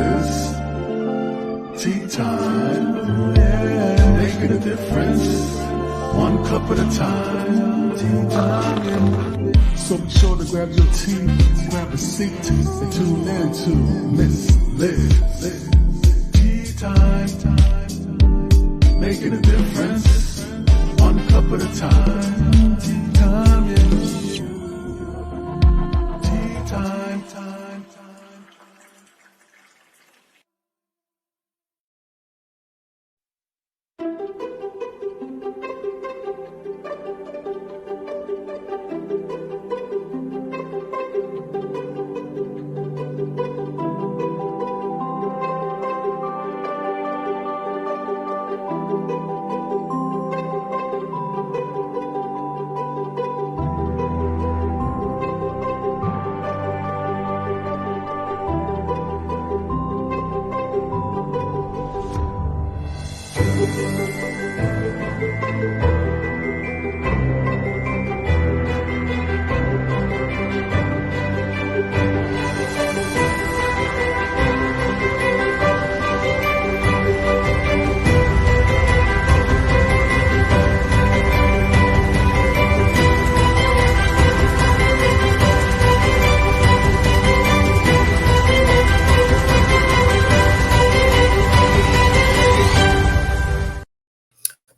is tea time. Yeah. Making a difference, one cup at a time. Tea time. So be sure to grab your tea, grab a seat, and tune in to Miss Liz. Tea time. Making a difference, one cup at a time. Tea time, yeah. Tea time.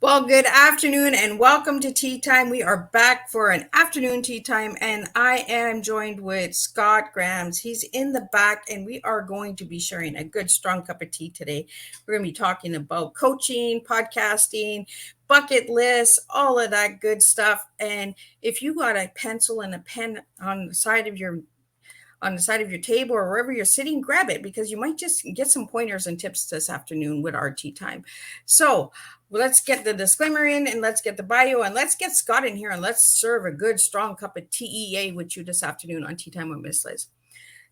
Well, good afternoon and welcome to Tea Time. We are back for an afternoon tea time, and I am joined with Scott Grams. He's in the back, and we are going to be sharing a good, strong cup of tea today. We're going to be talking about coaching, podcasting, bucket lists, all of that good stuff. And if you got a pencil and a pen on the side of your table or wherever you're sitting, grab it, because you might just get some pointers and tips this afternoon with our tea time. So let's get the disclaimer in, and let's get the bio, and let's get Scott in here, and let's serve a good strong cup of TEA with you this afternoon on Tea Time with Miss Liz.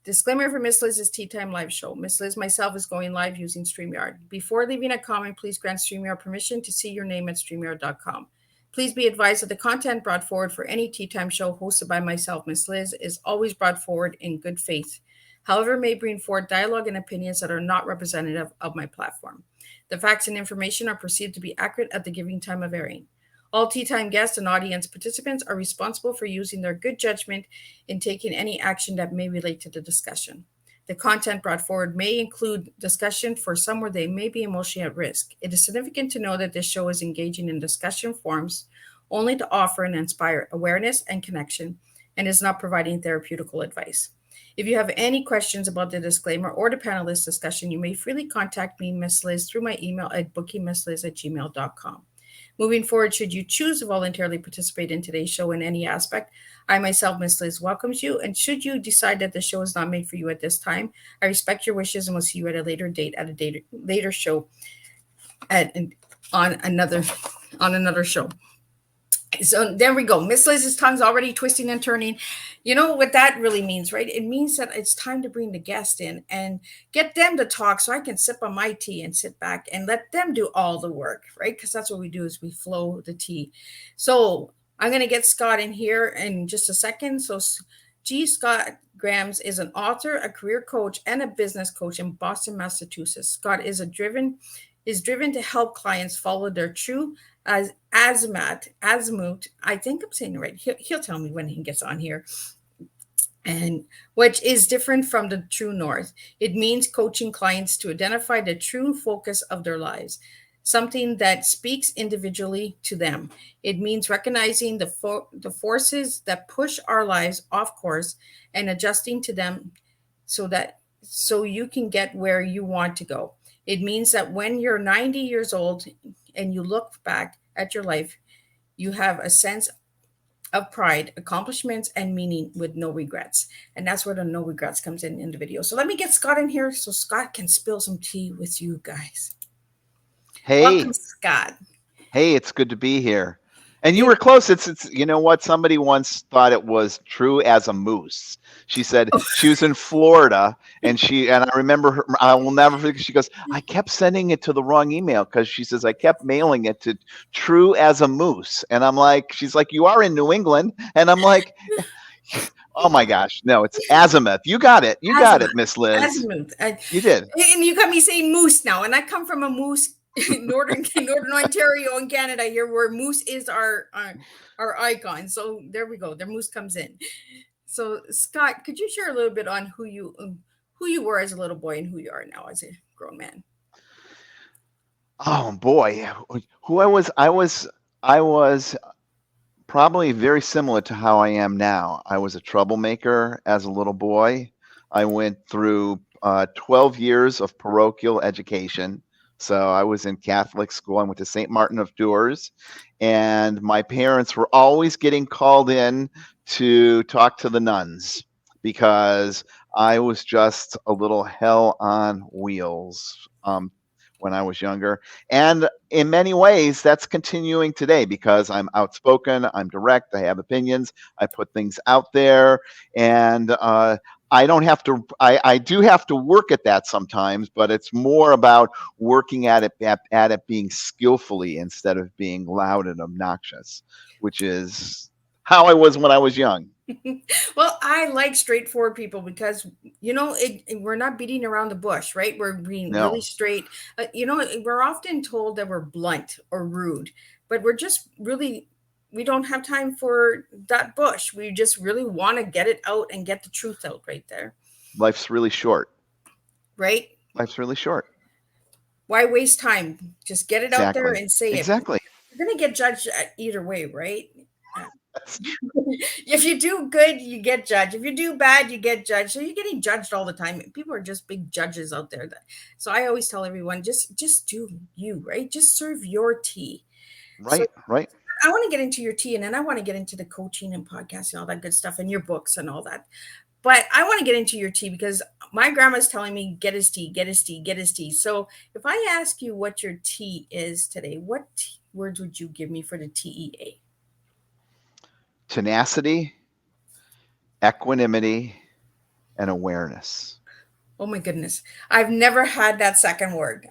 Disclaimer for Miss Liz's Tea Time live show. Miss Liz myself is going live using StreamYard. Before leaving a comment, please grant StreamYard permission to see your name at StreamYard.com. Please be advised that the content brought forward for any Tea Time show hosted by myself, Miss Liz, is always brought forward in good faith. However, it may bring forward dialogue and opinions that are not representative of my platform. The facts and information are perceived to be accurate at the given time of airing. All Tea Time guests and audience participants are responsible for using their good judgment in taking any action that may relate to the discussion. The content brought forward may include discussion for some where they may be emotionally at risk. It is significant to know that this show is engaging in discussion forums only to offer and inspire awareness and connection, and is not providing therapeutical advice. If you have any questions about the disclaimer or the panelist discussion, you may freely contact me, Miss Liz, through my email at bookingmissliz@gmail.com. Moving forward, should you choose to voluntarily participate in today's show in any aspect, I myself, Miss Liz, welcomes you. And should you decide that the show is not made for you at this time, I respect your wishes and will see you at a later date at a later show on another show. So there we go. Miss Liz's tongue's already twisting and turning. You know what that really means, right? It means that it's time to bring the guest in and get them to talk so I can sip on my tea and sit back and let them do all the work, right? Because that's what we do, is we flow the tea. So I'm going to get Scott in here in just a second. So Scott Grams is an author, a career coach, and a business coach in Boston, Massachusetts. Scott is driven to help clients follow their true azimuth. I think I'm saying it right. He'll tell me when he gets on here. And which is different from the true north. It means coaching clients to identify the true focus of their lives, something that speaks individually to them. It means recognizing the forces that push our lives off course and adjusting to them so you can get where you want to go. It means that when you're 90 years old and you look back at your life, you have a sense of pride, accomplishments, and meaning with no regrets. And that's where the no regrets comes in the video. So let me get Scott in here so Scott can spill some tea with you guys. Hey. Welcome, Scott. Hey, it's good to be here. And you were close. It's you know what? Somebody once thought it was true as a moose. She said she was in Florida, and I remember her. I will never forget. She goes, I kept sending it to the wrong email because she says I kept mailing it to true as a moose. And I'm like, she's like, you are in New England, and I'm like, Oh my gosh. No, it's azimuth. You got it. You got it, Azimuth. Miss Liz. Azimuth. You did. And you got me saying moose now, and I come from a moose, northern Ontario in Canada here, where moose is our icon. So there we go. The moose comes in. So Scott, could you share a little bit on who you were as a little boy and who you are now as a grown man? Oh boy. Who I was probably very similar to how I am now. I was a troublemaker as a little boy. I went through 12 years of parochial education. So I was in Catholic school. I went to St. Martin of Tours, and my parents were always getting called in to talk to the nuns because I was just a little hell on wheels when I was younger. And in many ways, that's continuing today because I'm outspoken, I'm direct, I have opinions, I put things out there, and I don't have to. I do have to work at that sometimes, but it's more about working at it being skillfully instead of being loud and obnoxious, which is how I was when I was young. Well, I like straightforward people because we're not beating around the bush, right? We're being really No, straight. We're often told that we're blunt or rude, but we're just really we don't have time for that bush. We just really want to get it out and get the truth out right there, life's really short. right? Life's really short. Why waste time? Just get it out there Exactly. and say it. Exactly. You're gonna get judged either way, right? That's If you do good, you get judged. If you do bad, you get judged. So you're getting judged all the time. People are just big judges out there. So I always tell everyone, just do you, right? Just serve your tea. So right. Right. I want to get into your tea, and then I want to get into the coaching and podcasting, all that good stuff, and your books and all that. But I want to get into your tea because my grandma's telling me get his tea, get his tea, get his tea. So if I ask you what your tea is today, what words would you give me for the TEA? Tenacity, equanimity, and awareness. Oh my goodness. I've never had that second word.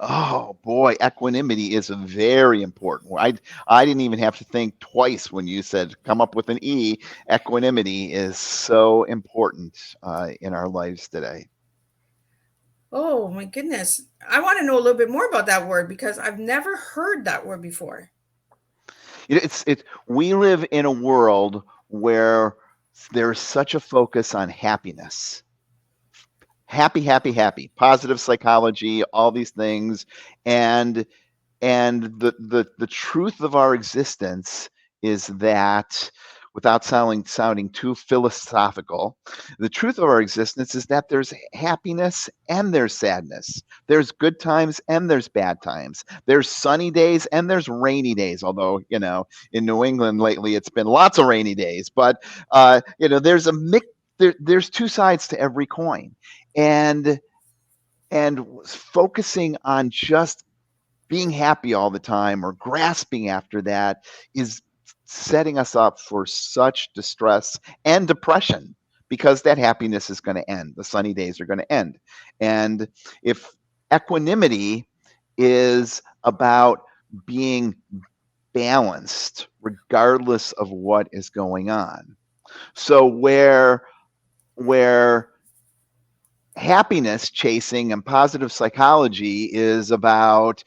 Oh boy, equanimity is a very important word. I didn't even have to think twice when you said come up with an E. Equanimity is so important in our lives today. Oh my goodness. I want to know a little bit more about that word because I've never heard that word before. We live in a world where there's such a focus on happiness. Happy, happy, happy, positive psychology, all these things. And the truth of our existence is that, without sounding too philosophical, the truth of our existence is that there's happiness and there's sadness. There's good times and there's bad times. There's sunny days and there's rainy days. Although, in New England lately, it's been lots of rainy days. But, there's a mix. There's two sides to every coin. And focusing on just being happy all the time or grasping after that is setting us up for such distress and depression because that happiness is going to end. The sunny days are going to end. And if equanimity is about being balanced regardless of what is going on. So where happiness chasing and positive psychology is about,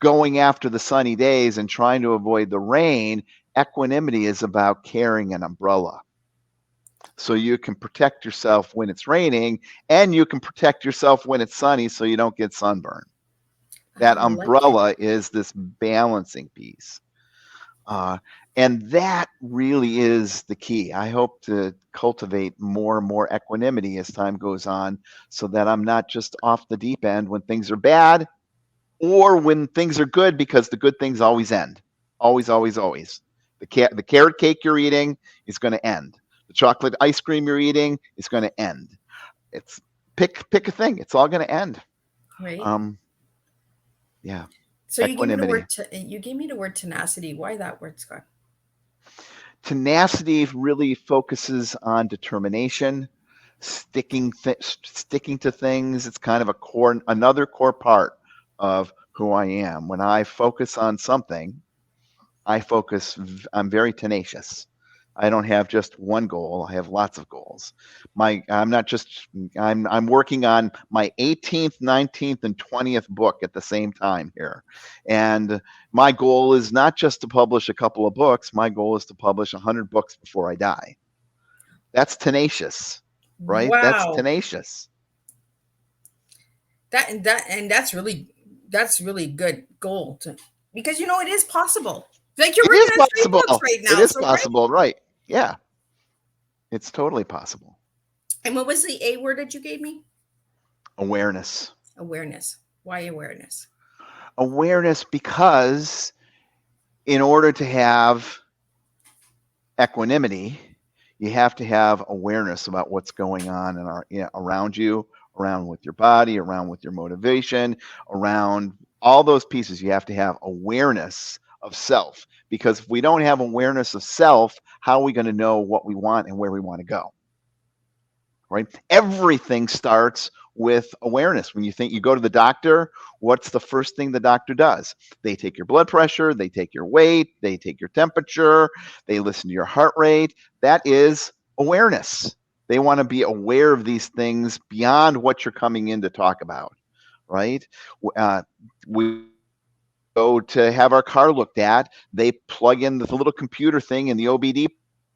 going after the sunny days and trying to avoid the rain, equanimity is about carrying an umbrella. So you can protect yourself when it's raining and you can protect yourself when it's sunny so you don't get sunburned. That I like it. umbrella is this balancing piece. And that really is the key. I hope to cultivate more and more equanimity as time goes on so that I'm not just off the deep end when things are bad or when things are good, because the good things always end. Always, always, always. The carrot cake you're eating is going to end. The chocolate ice cream you're eating is going to end. It's pick a thing. It's all going to end. Right. Yeah. So you gave me the Equanimity. you gave me the word tenacity. Why that word, Scott? Tenacity really focuses on determination, sticking to things. It's kind of another core part of who I am. When I focus on something, I'm very tenacious. I don't have just one goal. I have lots of goals. I'm not just I'm working on my 18th, 19th, and 20th book at the same time here. And my goal is not just to publish a couple of books. My goal is to publish 100 books before I die. That's tenacious, right? That's Wow. tenacious. That's really good goal to, because it is possible. Like you're It working is on three books possible. right It now, is so right? possible, right? Yeah, it's totally possible. And what was the A word that you gave me? Awareness. Awareness. Why awareness? Awareness, because in order to have equanimity, you have to have awareness about what's going on around you, around with your body, around with your motivation, around all those pieces. You have to have awareness of self, because if we don't have awareness of self, how are we going to know what we want and where we want to go? Right? Everything starts with awareness. When you go to the doctor, what's the first thing the doctor does? They take your blood pressure, they take your weight, they take your temperature, they listen to your heart rate. That is awareness. They want to be aware of these things beyond what you're coming in to talk about, right? We go to have our car looked at. They plug in the little computer thing in the OBD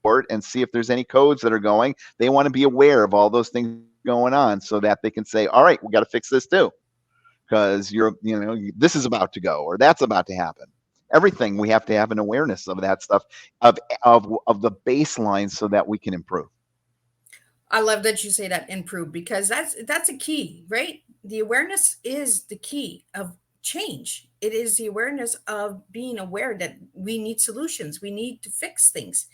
port and see if there's any codes that are going. They want to be aware of all those things going on so that they can say, all right, we got to fix this too, because this is about to go, or that's about to happen. Everything, we have to have an awareness of that stuff, of the baseline, so that we can improve. I love that you say that, improve, because that's a key, right? The awareness is the key of change. It is the awareness of being aware that we need solutions. We need to fix things,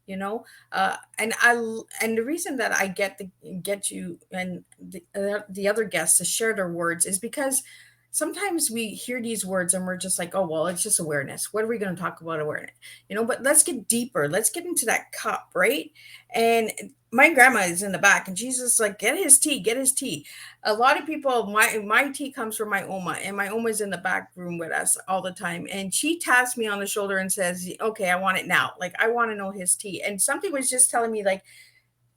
and the reason that I get you and the other guests to share their words is because sometimes we hear these words and we're just like, oh, well, it's just awareness. What are we going to talk about awareness? But let's get deeper. Let's get into that cup, right? And my grandma is in the back and she's just like, get his tea, get his tea. A lot of people, my tea comes from my Oma, and my Oma's in the back room with us all the time. And she taps me on the shoulder and says, okay, I want it now. Like, I want to know his tea. And something was just telling me, like,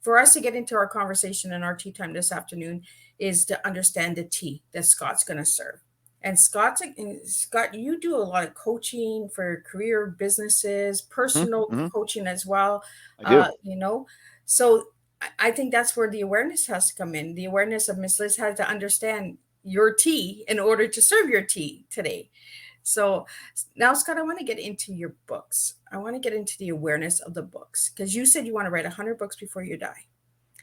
for us to get into our conversation and our tea time this afternoon is to understand the tea that Scott's going to serve. And Scott, you do a lot of coaching for career businesses, personal Mm-hmm. coaching as well. I do. So I think that's where the awareness has to come in. The awareness of Miss Liz has to understand your tea in order to serve your tea today. So now, Scott, I want to get into your books. I want to get into the awareness of the books, because you said you want to write 100 books before you die.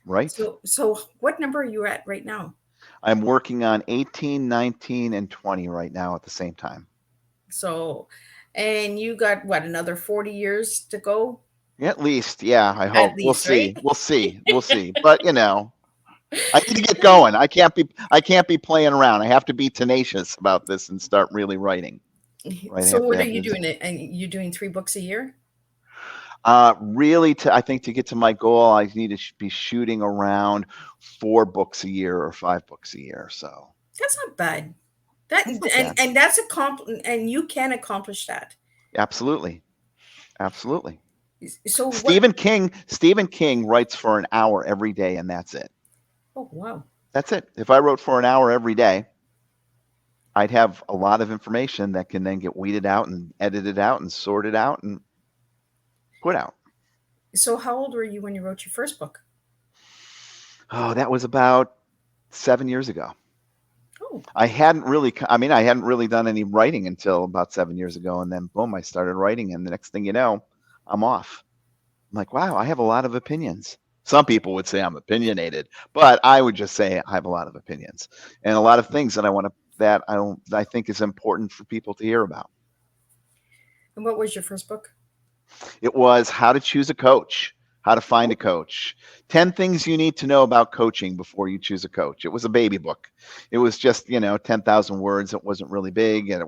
Right. So what number are you at right now? I'm working on 18, 19, and 20 right now at the same time. So, and you got what, another 40 years to go? At least, yeah, I hope. At We'll least, see. right? We'll see. We'll see. But I need to get going. I can't be playing around. I have to be tenacious about this and start really writing. Right. I So have to what are have you this. doing? And you doing 3 books a year? Really, I think to get to my goal, I need to be shooting around 4 books a year or 5 books a year. So That's not bad. That that's not and bad. and that's and you can accomplish that. Absolutely. Absolutely. So what? Stephen King writes for an hour every day, and that's it. Oh, wow. That's it. If I wrote for an hour every day, I'd have a lot of information that can then get weeded out and edited out and sorted out and put out. So how old were you when you wrote your first book? Oh, that was about 7 years ago. Oh, I hadn't really done any writing until about 7 years ago, and then boom, I started writing, and the next thing you know, I'm off. I'm like, wow, I have a lot of opinions. Some people would say I'm opinionated, but I would just say I have a lot of opinions and a lot of things that I think is important for people to hear about. and what was your first book? It was How to Choose a Coach, How to Find a Coach, 10 Things You Need to Know About Coaching Before You Choose a Coach. It was a baby book. It was just, 10,000 words. It wasn't really big. And that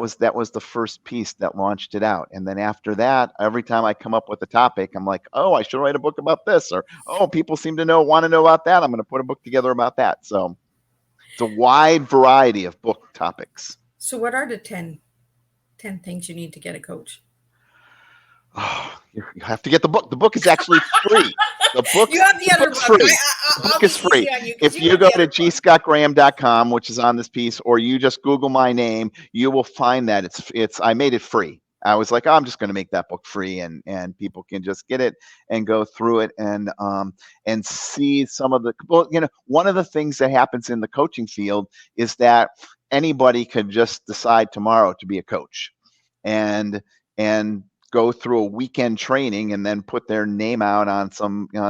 was the first piece that launched it out. And then after that, every time I come up with a topic, I'm like, oh, I should write a book about this, or, oh, people seem to want to know about that. I'm going to put a book together about that. So it's a wide variety of book topics. So what are the 10 things you need to get a coach? Oh, you have to get the book. The book is actually free. The You book's have the the other book's book. free. The I'll book be is free. easy on you because If you you have go the to other book. gscottgraham.com, which is on this piece, or you just Google my name, you will find that it's I made it free. I was like, oh, I'm just going to make that book free, and people can just get it and go through it and see some of the. Well, one of the things that happens in the coaching field is that anybody could just decide tomorrow to be a coach, and and go through a weekend training and then put their name out on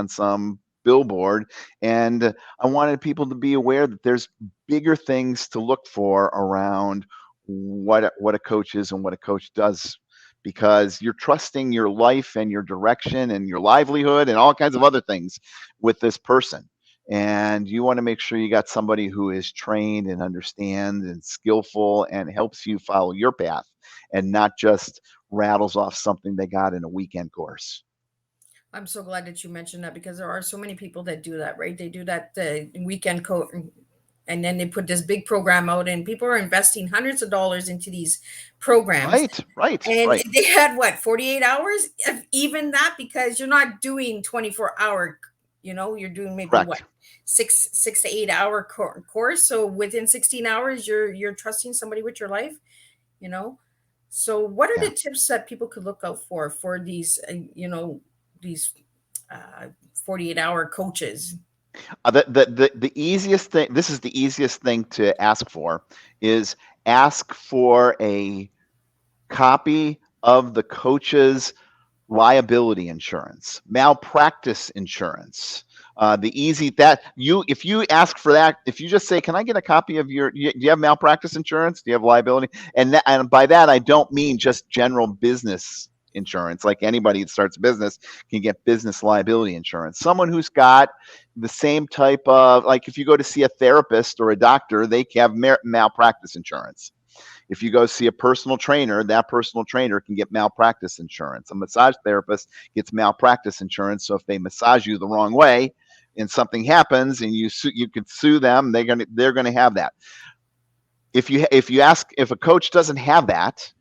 some billboard. And I wanted people to be aware that there's bigger things to look for around what a coach is and what a coach does, because you're trusting your life and your direction and your livelihood and all kinds of other things with this person. And you want to make sure you got somebody who is trained and understands and skillful and helps you follow your path, and not just rattles off something they got in a weekend course. I'm so glad that you mentioned that because there are so many people that do that, right? They do that weekend coat, and then they put this big program out, and people are investing hundreds of dollars into these programs. Right, right, And right. they had what, 48 hours? If even that, because you're not doing 24-hour, you're doing maybe what, Correct. 6 to 8 hour course. So within 16 hours, you're trusting somebody with your life, you know. So what are Yeah. the tips that people could look out for these, these 48-hour coaches? The easiest thing, this is the easiest thing to ask for, is ask for a copy of the coach's liability insurance, malpractice insurance. The easy that you if you ask for that, if you just say, "Can I get a copy of do you have malpractice insurance? Do you have liability?" And by that I don't mean just general business insurance. Like anybody that starts a business can get business liability insurance. Someone who's got the same type of, like if you go to see a therapist or a doctor, they have malpractice insurance. If you go see a personal trainer, that personal trainer can get malpractice insurance. A massage therapist gets malpractice insurance. So if they massage you the wrong way and something happens and you could sue them, they're gonna have that. If a coach doesn't have that,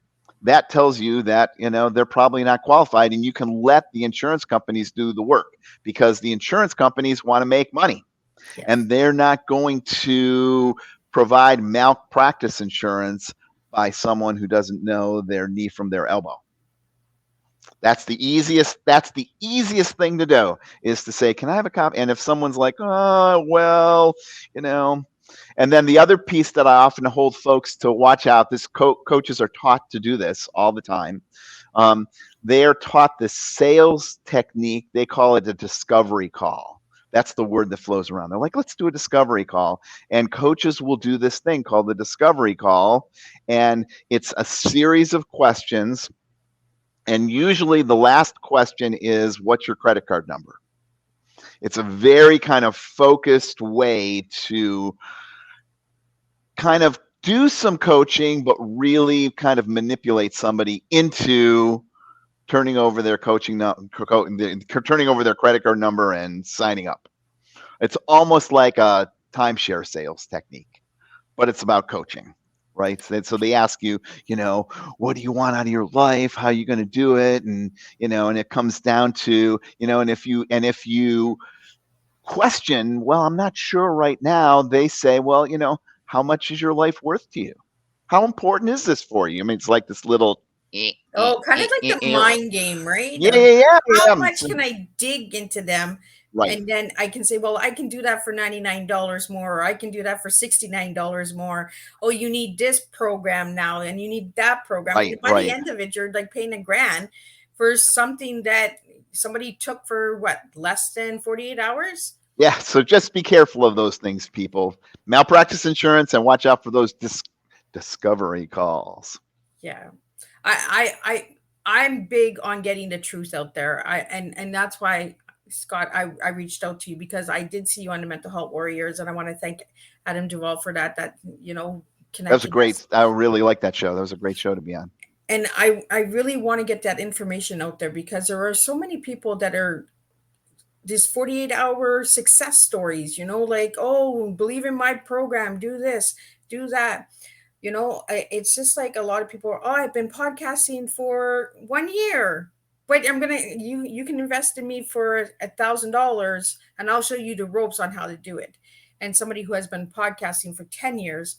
that tells you that they're probably not qualified, and you can let the insurance companies do the work, because the insurance companies want to make money, Yes. and they're not going to provide malpractice insurance by someone who doesn't know their knee from their elbow. That's the easiest thing to do, is to say, can I have a copy? And if someone's like, oh, well, you know, and then the other piece that I often hold folks to watch out, this coaches are taught to do this all the time. Um, they are taught this sales technique. They call it a discovery call. That's the word that flows around. They're like, let's do a discovery call. And coaches will do this thing called the discovery call. And it's a series of questions. And usually the last question is, what's your credit card number? It's a very kind of focused way to kind of do some coaching, but really kind of manipulate somebody into turning over their turning over their credit card number and signing up. It's almost like a timeshare sales technique, but it's about coaching, right? So they ask you, what do you want out of your life? How are you going to do it? And and it comes down to, and if you question, well, I'm not sure right now, they say, well, how much is your life worth to you? How important is this for you? I mean, it's like this little Oh, kind of like the yeah, mind game, right? yeah, yeah, How yeah. much can I dig into them? Right. And then I can say, well, I can do that for $99 more, or I can do that for $69 more. Oh, you need this program now, and you need that program. Right, And by the right. end of it, you're like paying $1,000 for something that somebody took for what, less than 48 hours? Yeah, so just be careful of those things, people. Malpractice insurance, and watch out for those discovery calls. Yeah. I'm big on getting the truth out there. And that's why, Scott, I reached out to you because I did see you on the Mental Health Warriors, and I want to thank Adam Duvall for that That was a connected us. great. I really like that show. That was a great show to be on. And I really want to get that information out there because there are so many people that are these 48-hour success stories, like, oh, believe in my program, do this, do that. It's just like a lot of people are, oh, I've been podcasting for 1 year. but you can invest in me for $1,000 and I'll show you the ropes on how to do it. And somebody who has been podcasting for 10 years,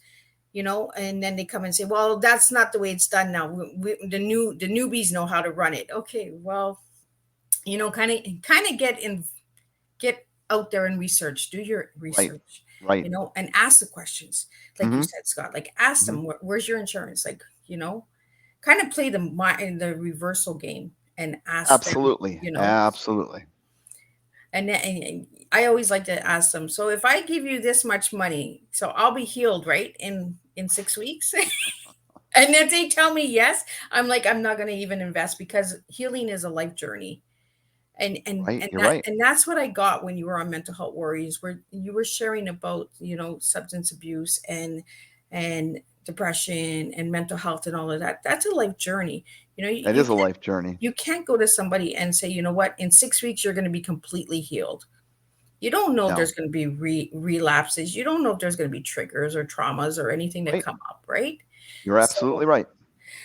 and then they come and say, well, that's not the way it's done now. The newbies know how to run it. Okay, well, kind of get out there and research, do your Right. research, Right. and ask the questions. Like you Hmm. said, Scott, like ask Hmm. them, where's your insurance? Like, kind of play the reversal game and ask them, Absolutely. Absolutely. and I always like to ask them, so if I give you this much money, so I'll be healed, right? In 6 weeks. And if they tell me yes, I'm like, I'm not going to even invest, because healing is a life journey. Right. You're right. And that's what I got when you were on Mental Health Warriors, where you were sharing about, substance abuse and depression and mental health and all of that. That's a life journey. That is a life journey. You can't go to somebody and say, you know what, in 6 weeks you're going to be completely healed. You don't know if No. there's going to be relapses. You don't know if there's going to be triggers or traumas or anything that Right. come up, right? You're absolutely right.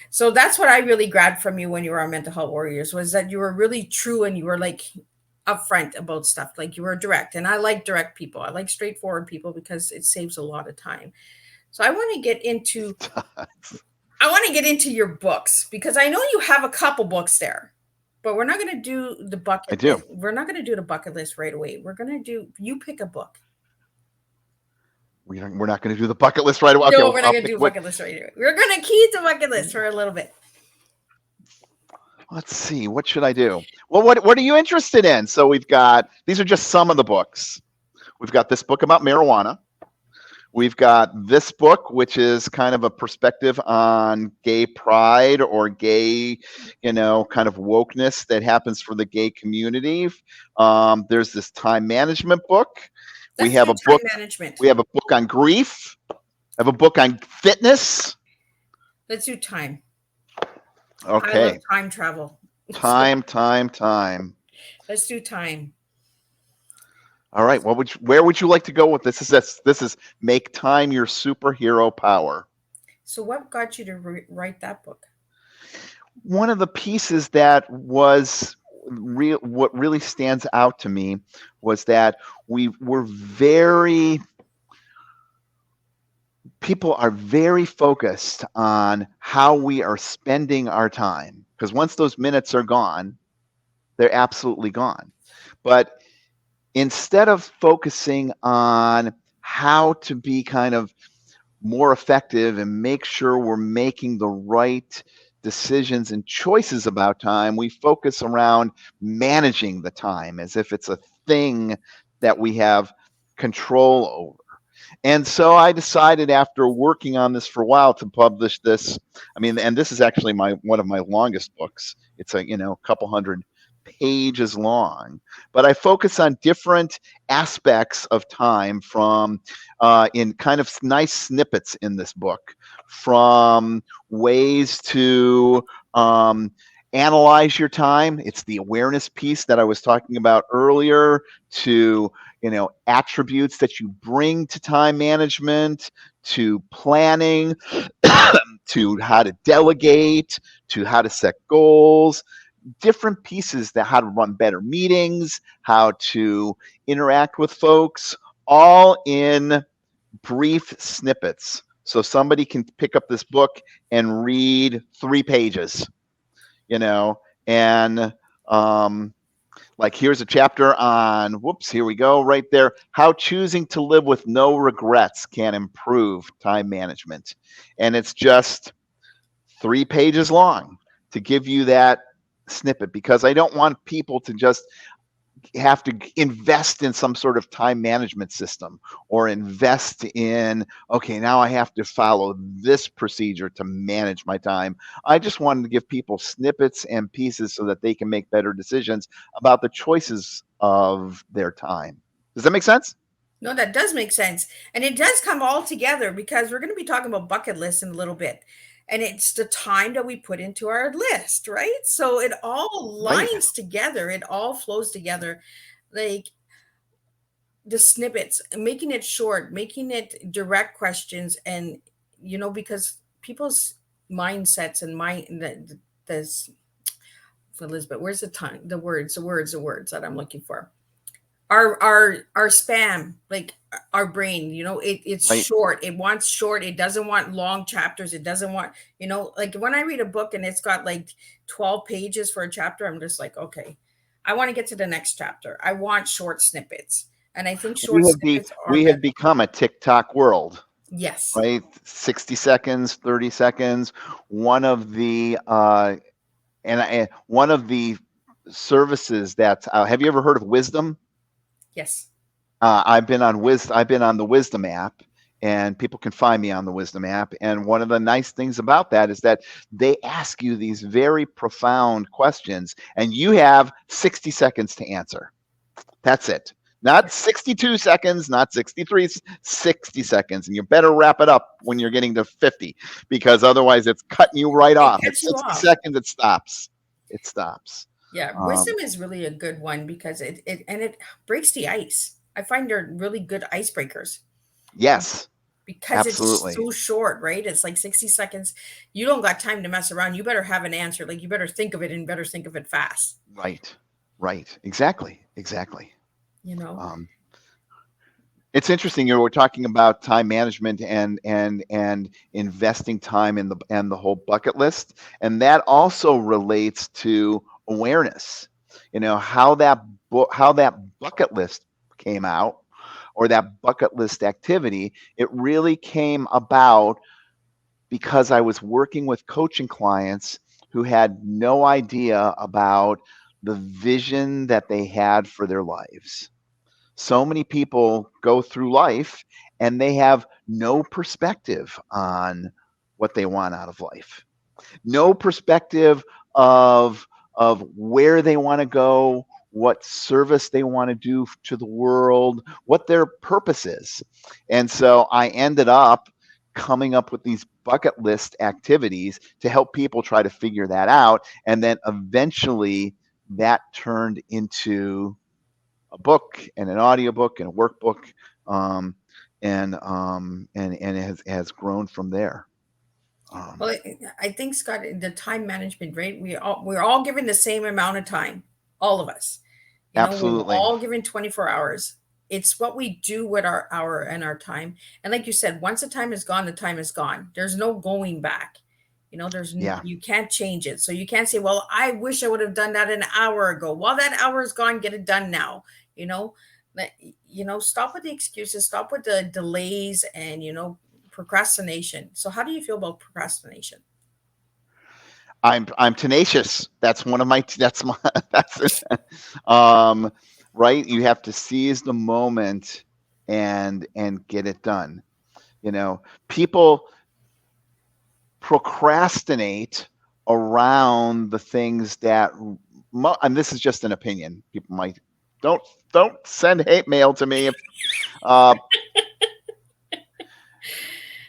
So that's what I really grabbed from you when you were on Mental Health Warriors, was that you were really true and you were like upfront about stuff. Like, you were direct, and I like direct people. I like straightforward people because it saves a lot of time. So I want to get into your books, because I know you have a couple books there, but we're not going to do the bucket. I do. list. We're not going to do the bucket list right away. We're going to you pick a book. We're not going to do the bucket list right away. Okay, No, we're not I'll going to pick do a bucket list right away. We're going to keep the bucket list for a little bit. Let's see. What should I do? Well, what are you interested in? So these are just some of the books. We've got this book about marijuana. We've got this book, which is kind of a perspective on gay pride or gay, kind of wokeness that happens for the gay community. There's this time management book. We have a book. Management. We have a book on grief. I have a book on fitness. Let's do time. Okay. I love time travel. Time. Let's do time. All right. Where would you like to go with this? This is make time your superhero power. So what got you to write that book? One of the pieces that was what really stands out to me was that people are very focused on how we are spending our time, because once those minutes are gone, they're absolutely gone. But instead of focusing on how to be kind of more effective and make sure we're making the right decisions and choices about time, we focus around managing the time as if it's a thing that we have control over. And so I decided, after working on this for a while, to publish this. And this is actually one of my longest books. It's a couple hundred pages long, but I focus on different aspects of time in kind of nice snippets in this book, from ways to analyze your time. It's the awareness piece that I was talking about earlier, to attributes that you bring to time management, to planning, to how to delegate, to how to set goals, different pieces, that how to run better meetings, how to interact with folks, all in brief snippets. So somebody can pick up this book and read 3 pages, and like, here's a chapter on, here we go, right there, how choosing to live with no regrets can improve time management. And it's just 3 pages long to give you that snippet, because I don't want people to just have to invest in some sort of time management system, or invest in, okay, now I have to follow this procedure to manage my time. I just wanted to give people snippets and pieces so that they can make better decisions about the choices of their time. Does that make sense? No, that does make sense. And it does come all together, because we're going to be talking about bucket lists in a little bit. And it's the time that we put into our list, right? So it all lines together. It all flows together. Like the snippets, making it short, making it direct questions. And, because people's mindsets and Elizabeth, where's the tongue? The words that I'm looking for. Our spam, like our brain, it's Right. short. It wants short. It doesn't want long chapters. It doesn't want, like when I read a book and it's got like 12 pages for a chapter, I'm just like, okay, I want to get to the next chapter. I want short snippets. And I think short snippets are We better. have become a TikTok world, Yes. right? 60 seconds, 30 seconds. One of the one of the services that have you ever heard of Wisdom? Yes. I've been on the Wisdom app, and people can find me on the Wisdom app. And one of the nice things about that is that they ask you these very profound questions, and you have 60 seconds to answer. That's it. Not 62 seconds, not 63, 60 seconds. And you better wrap it up when you're getting to 50, because otherwise it's cutting you right It off. At cuts you 60 off. seconds, it stops. It stops. Yeah. Wisdom is really a good one because it breaks the ice. I find they're really good icebreakers. Yes, Because it's absolutely. so short, right? It's like 60 seconds. You don't got time to mess around. You better have an answer. Like you better think of it and better think of it fast. Right. Right. Exactly. Exactly. You know? Um, it's interesting. We're talking about time management and investing time in the whole bucket list, and that also relates to awareness. How that bucket list came out, or that bucket list activity. It really came about because I was working with coaching clients who had no idea about the vision that they had for their lives. So many people go through life and they have no perspective on what they want out of life, no perspective of where they want to go, what service they want to do to the world, what their purpose is. And so I ended up coming up with these bucket list activities to help people try to figure that out. And then eventually that turned into a book and an audiobook and a workbook. And it has grown from there. Well, I think, Scott, the time management, right? We're all given the same amount of time, all of us. We're Absolutely. all given 24 hours. It's what we do with our hour and our time. And like you said, once the time is gone, the time is gone. There's no going back. Yeah. You can't change it. So you can't say, well, I wish I would have done that an hour ago. Well, that hour is gone. Get it done now. You know, stop with the excuses, stop with the delays and, procrastination. So how do you feel about procrastination? I'm tenacious. That's one of my that's my that's um right. You have to seize the moment and get it done. People procrastinate around the things that and this is just an opinion. People might don't send hate mail to me if uh,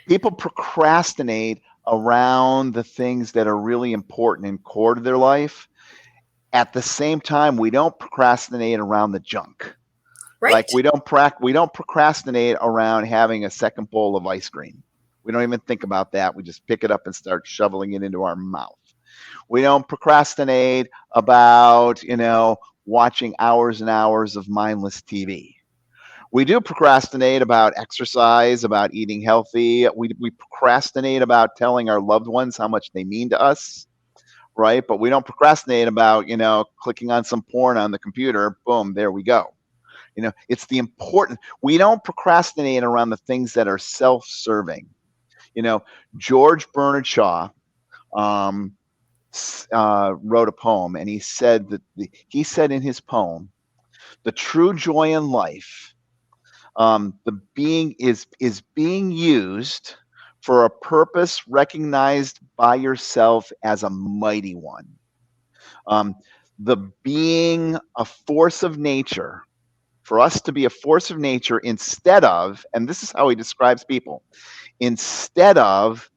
people procrastinate around the things that are really important and core to their life. At the same time, we don't procrastinate around the junk. Right. Like we don't procrastinate around having a second bowl of ice cream. We don't even think about that. We just pick it up and start shoveling it into our mouth. We don't procrastinate about, watching hours and hours of mindless TV. We do procrastinate about exercise, about eating healthy. We procrastinate about telling our loved ones how much they mean to us, right? But we don't procrastinate about, clicking on some porn on the computer. Boom, there we go. It's the important. We don't procrastinate around the things that are self-serving. George Bernard Shaw wrote a poem, and he said that he said in his poem, the true joy in life, the being is being used for a purpose recognized by yourself as a mighty one. The being a force of nature, for us to be a force of nature instead of, and this is how he describes people, instead of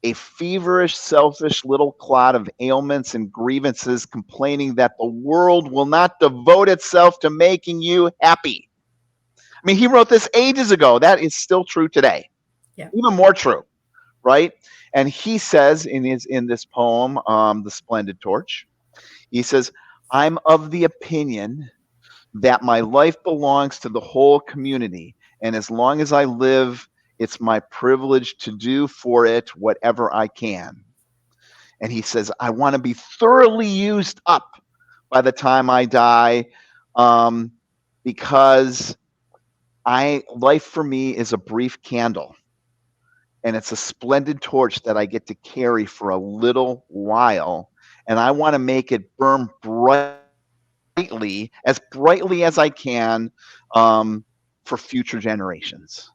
a feverish, selfish little clot of ailments and grievances complaining that the world will not devote itself to making you happy. I mean, he wrote this ages ago. That is still true today. Yeah. Even more true, right? And he says in this poem, The Splendid Torch, He says, I'm of the opinion that my life belongs to the whole community. And as long as I live, it's my privilege to do for it whatever I can. And he says, I want to be thoroughly used up by the time I die, um, because life for me is a brief candle, and it's a splendid torch that I get to carry for a little while, and I want to make it burn brightly as I can, for future generations.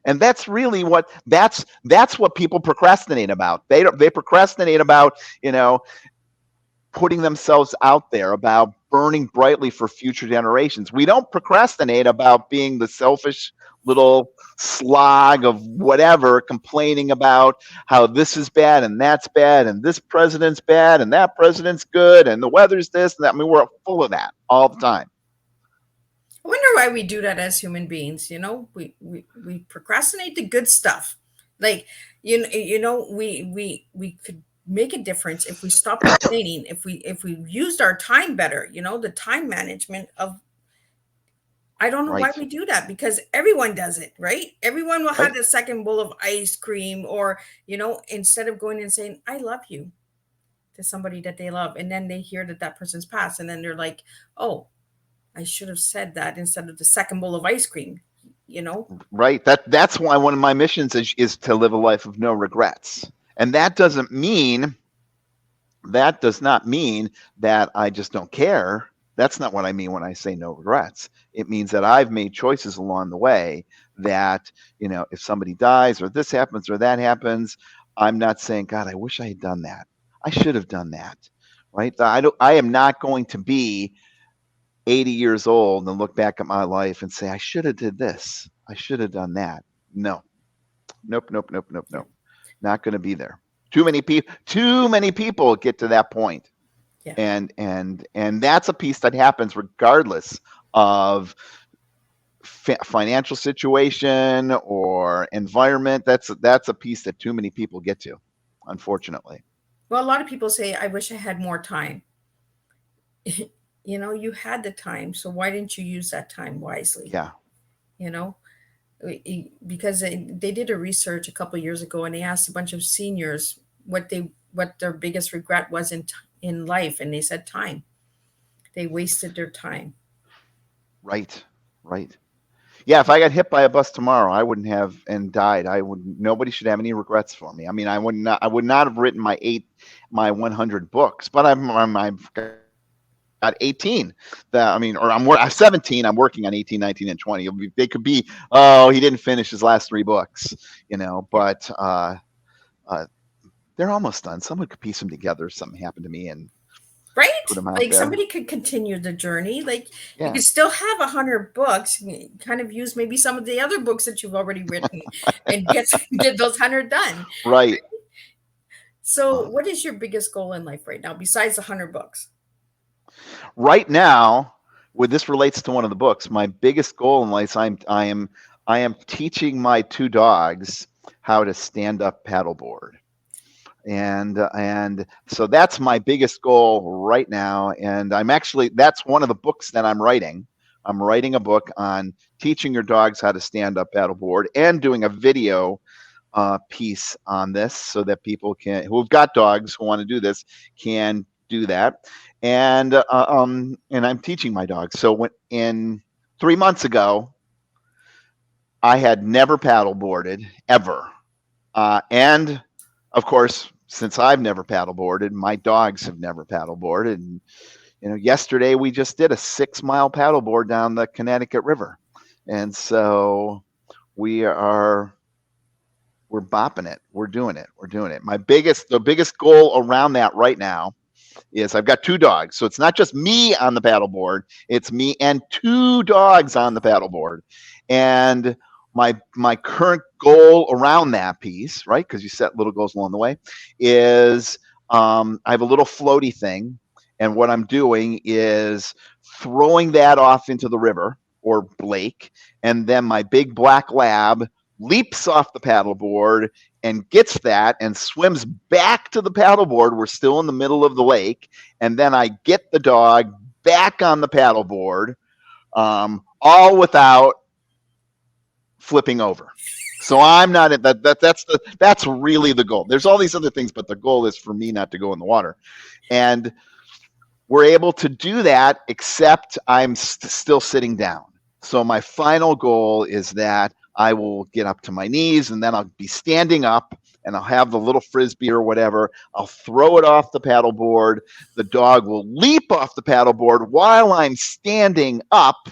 And that's really that's what people procrastinate about. They procrastinate about, putting themselves out there, about burning brightly for future generations. We don't procrastinate about being the selfish little slog of whatever, complaining about how this is bad and that's bad and this president's bad and that president's good and the weather's this and that. I mean, we're full of that all the time. I wonder why we do that as human beings. We procrastinate the good stuff. Like, we could make a difference if we stopped complaining, if we used our time better, the time management of. I don't know why Right. we do that, because everyone does it, right? Everyone will have Right. the second bowl of ice cream, or, instead of going and saying, I love you to somebody that they love. And then they hear that that person's passed. And then they're like, oh, I should have said that instead of the second bowl of ice cream, you know? Right. That's why one of my missions is to live a life of no regrets. And that does not mean that I just don't care. That's not what I mean when I say no regrets. It means that I've made choices along the way that, if somebody dies or this happens or that happens, I'm not saying, God, I wish I had done that. I should have done that. Right. I am not going to be 80 years old and look back at my life and say, I should have did this. I should have done that. No. Nope. Yeah. Not going to be there. Too many people get to that point. Yeah. And that's a piece that happens regardless of financial situation or environment. That's a piece that too many people get to, unfortunately. Well, a lot of people say, I wish I had more time. You had the time. So why didn't you use that time wisely? Yeah. You know, because they did a research a couple of years ago, and they asked a bunch of seniors what their biggest regret was in life, and they said time. They wasted their time. Right. Yeah, if I got hit by a bus tomorrow, I wouldn't have and died. Nobody should have any regrets for me. I mean, I would not have written my 100 books, but I've got 18. I'm 17. I'm working on 18, 19, and 20. They could be, oh, he didn't finish his last 3 books, but they're almost done. Someone could piece them together if something happened to me and Right? put them out Like there. somebody could continue the journey. Like you Yeah. could still have 100 books, kind of use maybe some of the other books that you've already written and get those 100 done. Right. So what is your biggest goal in life right now besides the 100 books? Right now, this relates to one of the books. My biggest goal in life, I am teaching my 2 dogs how to stand up paddleboard. And so that's my biggest goal right now. And that's one of the books that I'm writing. I'm writing a book on teaching your dogs how to stand up paddleboard and doing a video piece on this so that people who've got dogs who want to do this can do that. And I'm teaching my dogs. So 3 months ago, I had never paddleboarded ever. And of course, since I've never paddleboarded, my dogs have never paddleboarded. And, yesterday we just did a 6-mile paddleboard down the Connecticut River. And so we're bopping it. We're doing it. The biggest goal around that right now is I've got 2 dogs. So it's not just me on the paddleboard. It's me and 2 dogs on the paddleboard. And my current goal around that piece, right, because you set little goals along the way, is I have a little floaty thing. And what I'm doing is throwing that off into the river or lake. And then my big black lab leaps off the paddleboard and gets that and swims back to the paddleboard. We're still in the middle of the lake. And then I get the dog back on the paddleboard, all without flipping over. So I'm not at that. That's really the goal. There's all these other things, but the goal is for me not to go in the water. And we're able to do that, except I'm still sitting down. So my final goal is that I will get up to my knees, and then I'll be standing up, and I'll have the little frisbee or whatever. I'll throw it off the paddleboard. The dog will leap off the paddleboard while I'm standing up,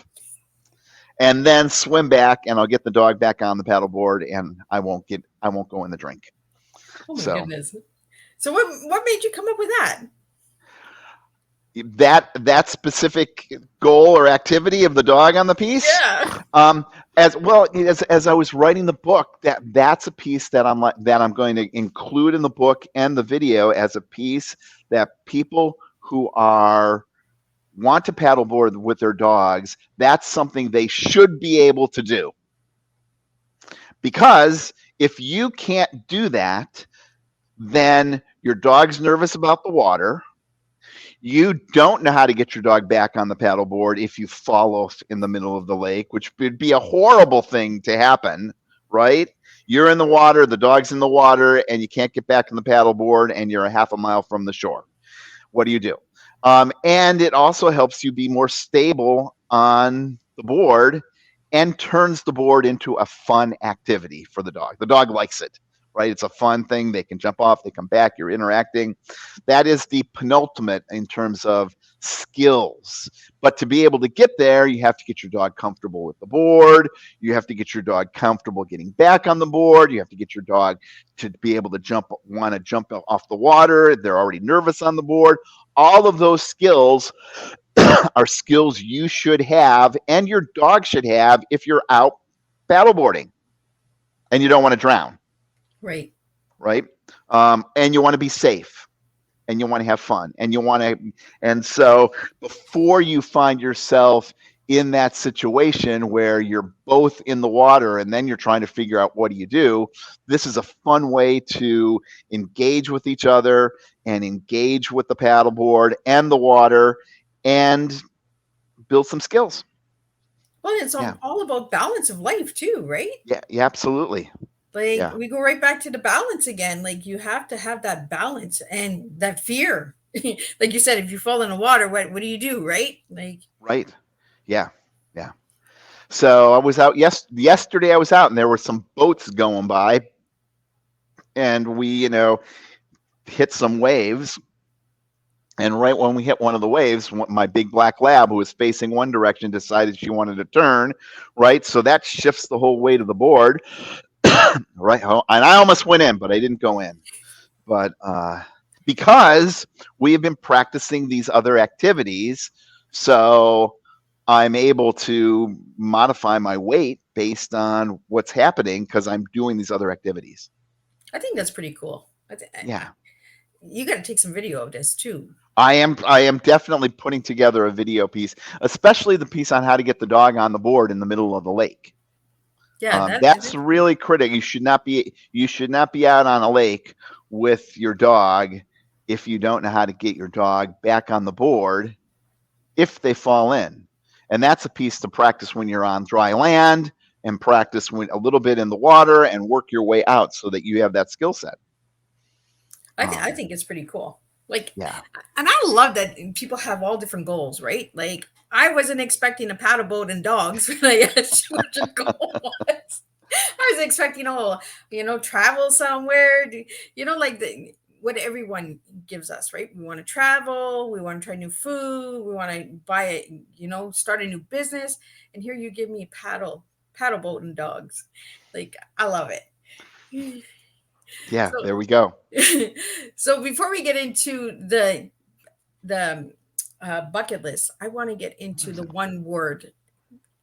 and then swim back, and I'll get the dog back on the paddleboard, and I won't go in the drink. Oh my goodness. So what made you come up with that? That specific goal or activity of the dog on the piece? Yeah. As well as I was writing the book, that's a piece that I'm going to include in the book and the video as a piece that people who want to paddleboard with their dogs, that's something they should be able to do. Because if you can't do that, then your dog's nervous about the water. You don't know how to get your dog back on the paddleboard if you fall off in the middle of the lake, which would be a horrible thing to happen, right? You're in the water, the dog's in the water, and you can't get back on the paddleboard, and you're a half a mile from the shore. What do you do? And it also helps you be more stable on the board and turns the board into a fun activity for the dog. The dog likes it, right? It's a fun thing. They can jump off, they come back, you're interacting. That is the penultimate in terms of skills. But to be able to get there, you have to get your dog comfortable with the board. You have to get your dog comfortable getting back on the board. You have to get your dog to be able to want to jump off the water. They're already nervous on the board. All of those skills are skills you should have and your dog should have if you're out paddleboarding and you don't want to drown. Right. And you want to be safe and you want to have fun and so before you find yourself in that situation where you're both in the water and then you're trying to figure out what do you do, this is a fun way to engage with each other and engage with the paddleboard and the water and build some skills. Well, it's all about balance of life too, right? Yeah, absolutely. We go right back to the balance again. Like you have to have that balance and that fear. Like you said, if you fall in the water, what do you do, right? Right. Yeah. So I was out yesterday. I was out and there were some boats going by, and we, hit some waves. And right when we hit one of the waves, my big black lab, who was facing one direction, decided she wanted to turn. Right. So that shifts the whole weight of the board. Right. And I almost went in, but I didn't go in. But because we have been practicing these other activities, so I'm able to modify my weight based on what's happening because I'm doing these other activities. I think that's pretty cool. Yeah. You got to take some video of this too. I am definitely putting together a video piece, especially the piece on how to get the dog on the board in the middle of the lake. Yeah, that's really critical. You should not be out on a lake with your dog if you don't know how to get your dog back on the board if they fall in. And that's a piece to practice when you're on dry land and practice a little bit in the water and work your way out so that you have that skill set. I think it's pretty cool. Yeah. And I love that people have all different goals, right? Like I wasn't expecting a paddle boat and dogs when I asked you what your goal was. I was expecting, travel somewhere, what everyone gives us, right? We want to travel, we want to try new food, we want to buy start a new business. And here you give me paddle boat and dogs. I love it. Yeah, so, there we go. So before we get into the bucket list, I want to get into the one word.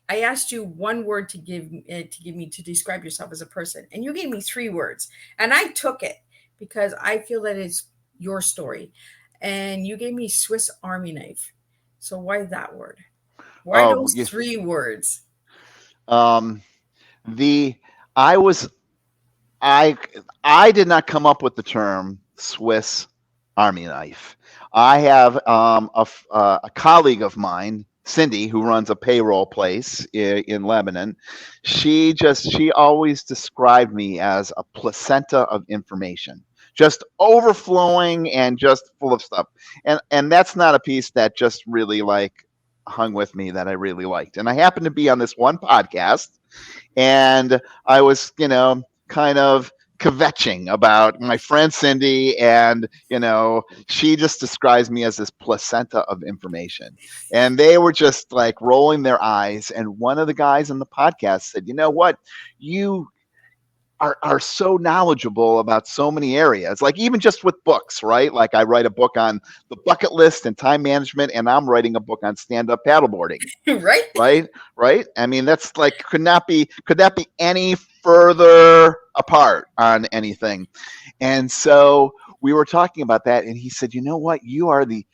I asked you one word to give me to describe yourself as a person, and you gave me 3 words, and I took it because I feel that it's your story. And you gave me Swiss Army knife. So why that word? Why those 3 words? I I did not come up with the term Swiss Army knife. I have a colleague of mine, Cindy, who runs a payroll place in Lebanon. She always described me as a placenta of information, just overflowing and just full of stuff. And that's not a piece that just really like hung with me that I really liked. And I happened to be on this one podcast, and I was, kind of kvetching about my friend Cindy, and she just describes me as this placenta of information, and they were just like rolling their eyes. And one of the guys in the podcast said, "You know what, you are so knowledgeable about so many areas, like even just with books, right? Like I write a book on the bucket list and time management, and I'm writing a book on stand-up paddleboarding." Right? Right. I mean, that's like could that be any further apart on anything. And so we were talking about that, and he said, "You know what, you are the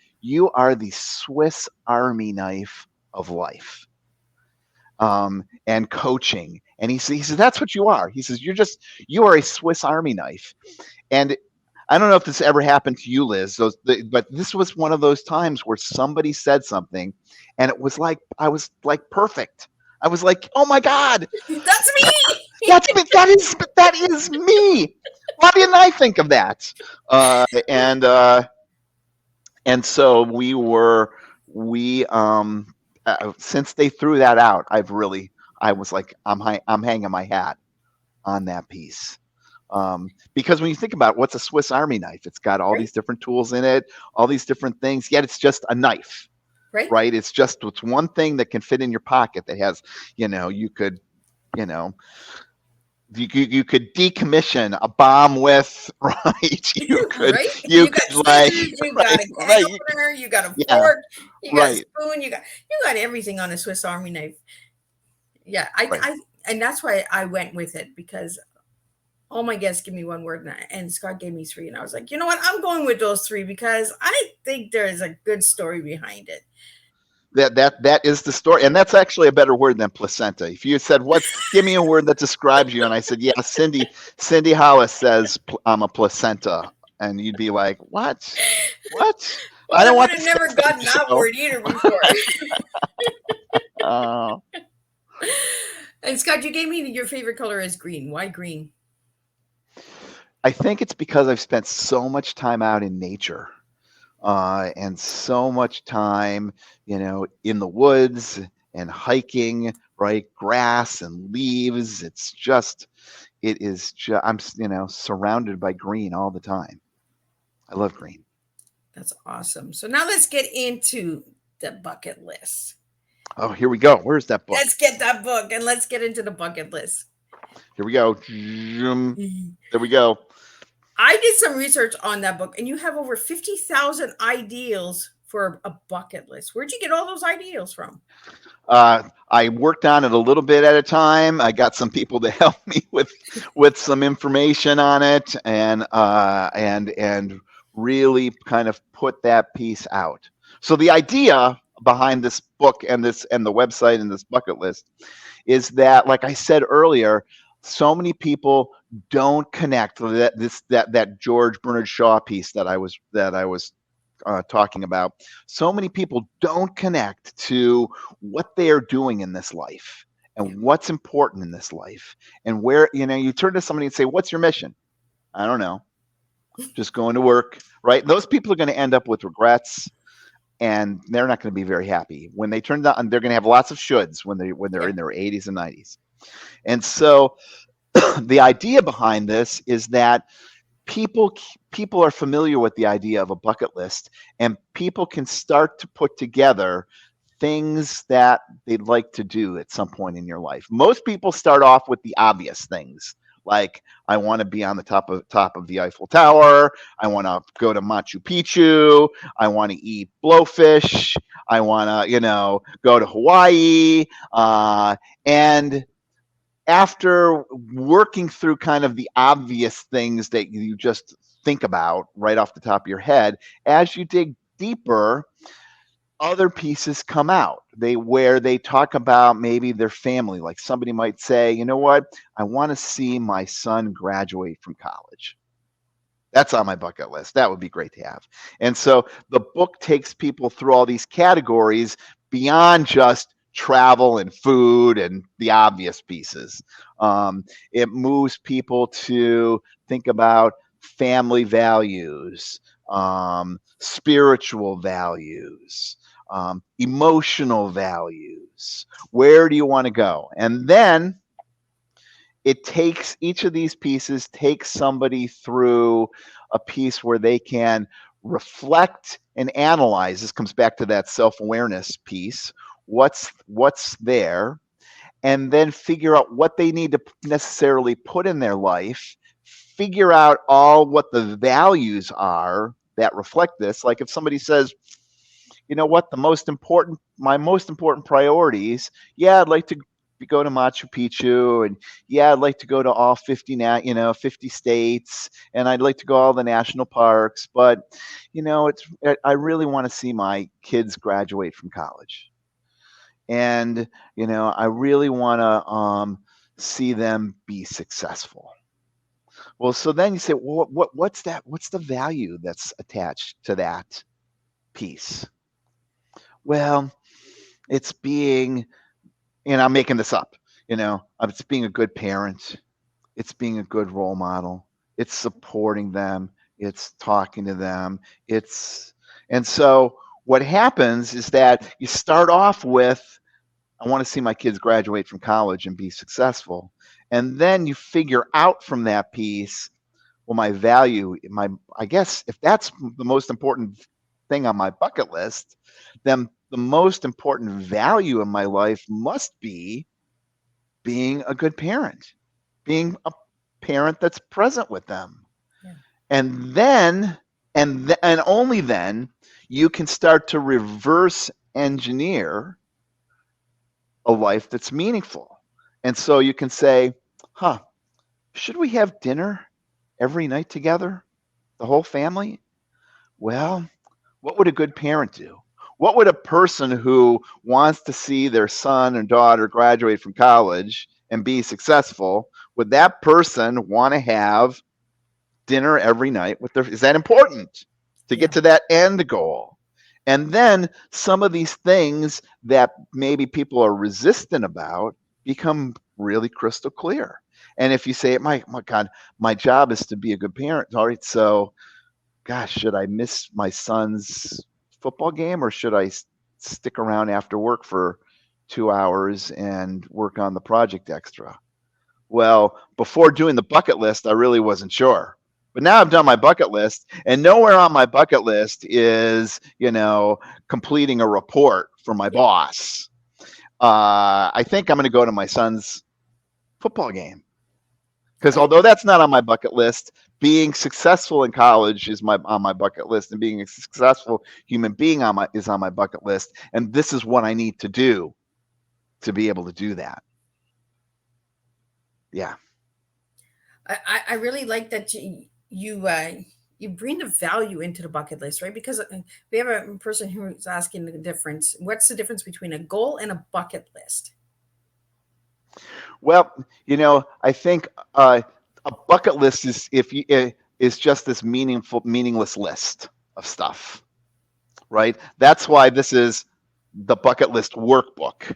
Swiss Army knife of life, and coaching." And he says, "That's what you are." He says, you are a Swiss Army knife." And I don't know if this ever happened to you, Liz, but this was one of those times where somebody said something, and it was like I was like perfect. I was like, "Oh my God, That's me. that's me. That is me. Why didn't I think of that?" And so we since they threw that out, I was like, I'm hanging my hat on that piece. Because when you think about what's a Swiss Army knife, it's got all Right? these different tools in it, all these different things, yet it's just a knife, Right? right? It's one thing that can fit in your pocket that has, you could, you know, you could decommission a bomb with, right? Right? You You got could like, scissors, you got right, a can right, opener, you got a yeah, fork, you got a right, spoon, you got everything on a Swiss Army knife. Yeah, right. and that's why I went with it, because all my guests give me one word, and Scott gave me three, and I was like, you know what, I'm going with those three because I think there is a good story behind it. That is the story, and that's actually a better word than placenta. If you said, "What? Give me a word that describes you," and I said, "Yeah, Cindy Hollis says I'm a placenta," and you'd be like, "What? What? Well, I I don't would want have this never guy on gotten the that show." word either before. Uh, And Scott, you gave me your favorite color is green. Why green? I think it's because I've spent so much time out in nature, and so much time, in the woods and hiking, right? Grass and leaves. It is just, I'm, surrounded by green all the time. I love green. That's awesome. So now let's get into the bucket list. Oh, here we go. Where's that book? Let's get that book and let's get into the bucket list. Here we go. There we go. I did some research on that book, and you have over 50,000 ideals for a bucket list. Where'd you get all those ideals from? I worked on it a little bit at a time. I got some people to help me with some information on it, and really kind of put that piece out. So the idea behind this book and the website and this bucket list is that, like I said earlier, so many people don't connect that George Bernard Shaw piece that I was talking about. So many people don't connect to what they are doing in this life and what's important in this life, and where, you turn to somebody and say, "What's your mission?" "I don't know. Just going to work." Right? Those people are going to end up with regrets, and they're not going to be very happy when they turn down. They're going to have lots of shoulds when they're in their 80s and 90s. And so the idea behind this is that people are familiar with the idea of a bucket list, and people can start to put together things that they'd like to do at some point in your life. Most people start off with the obvious things, like, I want to be on the top of the Eiffel Tower. I want to go to Machu Picchu. I want to eat blowfish. I want to, go to Hawaii. And after working through kind of the obvious things that you just think about right off the top of your head, as you dig deeper, other pieces come out where they talk about maybe their family. Like somebody might say, you know what, I want to see my son graduate from college. That's on my bucket list. That would be great to have. And so the book takes people through all these categories beyond just travel and food and the obvious pieces. It moves people to think about family values, spiritual values, emotional values. Where do you want to go? And then it takes each of these pieces takes somebody through a piece where they can reflect and analyze. This comes back to that self-awareness piece. What's there, and then figure out what they need to necessarily put in their life, figure out all what the values are that reflect this. Like if somebody says, you know what, my most important priorities, yeah, I'd like to go to Machu Picchu, and yeah, I'd like to go to all 50 states, and I'd like to go all the national parks, but I really want to see my kids graduate from college. And I really want to see them be successful. Well, so then you say, well, what's that? What's the value that's attached to that piece? Well, it's being, and I'm making this up, it's being a good parent, it's being a good role model, it's supporting them, it's talking to them, and so what happens is that you start off with, I want to see my kids graduate from college and be successful. And then you figure out from that piece, well, my value, I guess if that's the most important thing on my bucket list, then the most important value in my life must be being a good parent, being a parent that's present with them. Yeah. And then, and only then, you can start to reverse engineer a life that's meaningful. And so you can say, should we have dinner every night together, the whole family? Well, what would a good parent do? What would a person who wants to see their son and daughter graduate from college and be successful, would that person want to have dinner every night with is that important to get to that end goal? And then some of these things that maybe people are resistant about become really crystal clear. And if you say, my God, my job is to be a good parent. All right, so gosh, should I miss my son's football game, or should I stick around after work for 2 hours and work on the project extra? Well, before doing the bucket list, I really wasn't sure. But now I've done my bucket list, and nowhere on my bucket list is, completing a report for my boss. I think I'm going to go to my son's football game. Because although that's not on my bucket list, being successful in college is on my bucket list, and being a successful human being is on my bucket list. And this is what I need to do to be able to do that. Yeah. I really like that you bring the value into the bucket list, right? Because we have a person who's asking the difference. What's the difference between a goal and a bucket list? Well, I think a bucket list is just this meaningless list of stuff, right? That's why this is the bucket list workbook,